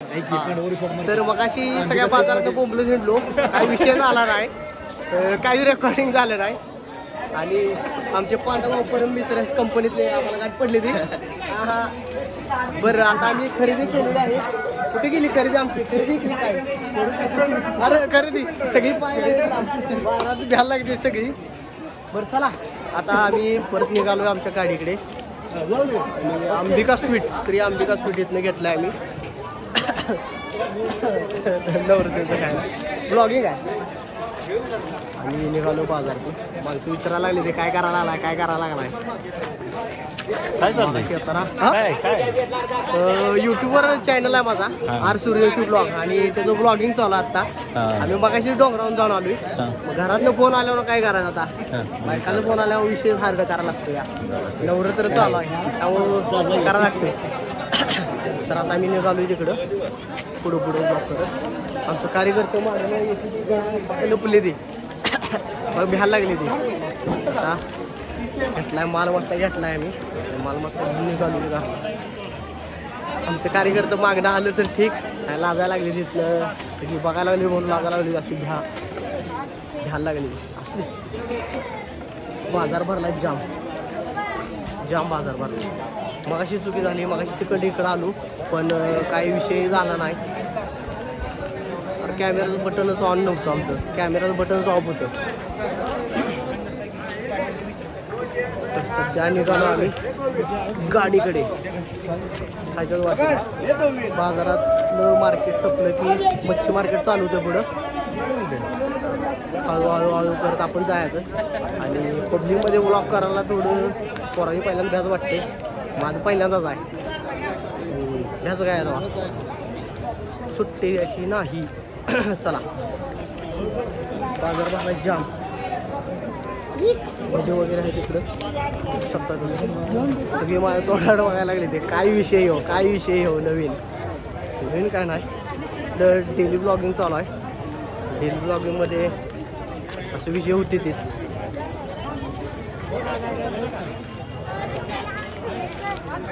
तर मग अशी सगळ्या बाजारात बोंबलं झेंडलो, काही विषय झाला नाही, काही रेकॉर्डिंग झालं नाही. आणि आमचे पांडव परम मित्र कंपनीतले आम्हाला गाठ पडली ती. बरं आता आम्ही खरेदी केलेली आहे. कुठे गेली खरेदी आमची? खरेदी केली काय? अरे खरेदी सगळी बाजारात घ्यायला लागली सगळी. बरं चला आता आम्ही परत निघालो आमच्या गाडीकडे. अंबिका स्वीट, श्री अंबिका स्वीट इथनं घेतलं आहे आम्ही. नवरदेवाचं काय ब्लॉगिंग आहे. आणि निघालो बाजारातून. माणसं विचारायला लागले ते काय करायला लागलाय, काय करायला लागलाय, काय चाललंय? युट्यूबवर चॅनल आहे माझा आर सूर्यवंशी ब्लॉग, आणि त्याचं ब्लॉगिंग चालू आहे आता. आम्ही मगाशी डोंगरावरून जाऊन आलोय. घरातनं फोन आल्यावर काय करायचं आता? बायकाला फोन आल्यावर विषय हार्ड करायला लागतो. या नवरं तर चालू आहे त्यामुळं करायला लागतंय. तर आता आम्ही निघालोय तिकडं पुढं पुढं ब्लॉग करत. आमचं कार्यकर्ते मागणं लपले ती मग भ्यायला लागली ती. आता घेतलाय माल मक्का, घेतलाय आम्ही माल मक्का घेऊन निघालो. का आमचं कार्यकर्ते मागणं आलं तर ठीक, नाही लागायला लागली तिथलं सगळी बघायला लागली म्हणून लागायला लागली. अशी भ्यायला लागली. असली बाजार भरला जाम जाम बाजार भरला. मग अशी चुकी झाली, मग अशी तिकडे इकडं आलो पण काही विषय झाला नाही. कॅमेराचं बटनच ऑन नव्हतं, आमचं कॅमेराचं बटनच ऑफ होतं. तर सध्या निघालो आम्ही गाडीकडे. बाजारातलं मार्केट संपलं की मच्छी मार्केट चालू होतं पुढं. हळूहळू करत आपण जायचं. आणि पब्लिकमध्ये व्लॉग करायला थोडं पोरांनी पहिल्यांदा भ्याच वाटते. माझं पहिल्यांदाच आहे भ्याच काय सुट्टी अशी नाही. चला बाजार भरला जाम, मध्ये वगैरे आहे तिकडं शकता तुम्ही. सगळी माझ्या तोंडाकडे बघायला लागले ते काय विषय हो, काय विषय हो. नवीन काय नाही, तर डेली ब्लॉगिंग चालू आहे. डेली ब्लॉगिंगमध्ये असे विषय होते तेच.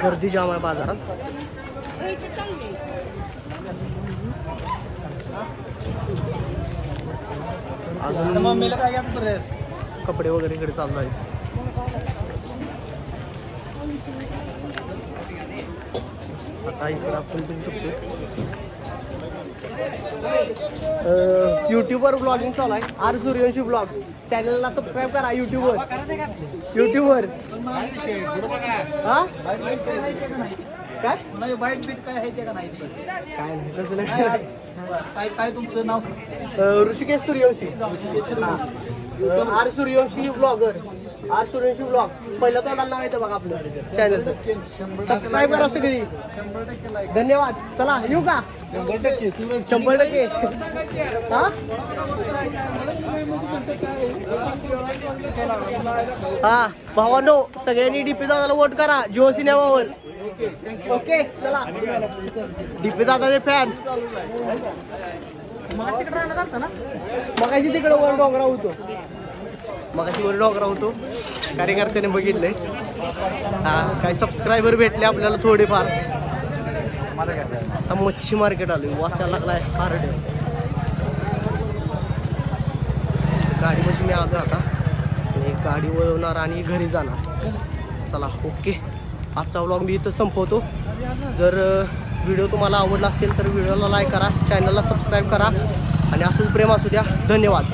गर्दी जाम आहे बाजारात. अजून मम्मीला काय कपडे वगैरे इकडे चालू आहे. आता इकडे आपण बघू शकतो युट्यूबवर ब्लॉगिंग चालू आहे. आर सूर्यवंशी ब्लॉग चॅनलला सबस्क्राईब करा. युट्यूबवर हा काय वाईट बीट काय आहे ते का नाही? काय नाही तसं नाही. काय तुमचं नाव? Hrishikesh Suryavanshi. R Suryavanshi blogger, R Suryavanshi blog पहिलं तोंडाला नाव येतं बघा आपलं चॅनलचं. सबस्क्राईब करा सगळी. धन्यवाद. चला येऊ का? 100% हा हा भावांनो, सगळ्यांनी डीपी दादाला वोट करा जिओ सिनेमावर. ओके चला. डीपी दादाचे फॅन. मगाशी तिकडे वर डोंगरा होतो, कार्यकर्त्याने बघितलंय. हा काही सबस्क्रायबर भेटले आपल्याला थोडेफार. आता मच्छी मार्केट आलोय. वासायला लागलाय हार्ड. गाडीपाशी मी आलो आता. गाडी वळवणार आणि घरी जाणार. चला ओके, आजचा व्लॉग मी इथं संपवतो. जर व्हिडिओ तुम्हाला आवडला असेल तर व्हिडिओला लाईक करा, चॅनलला सबस्क्राईब करा आणि असंच प्रेम असू द्या. धन्यवाद.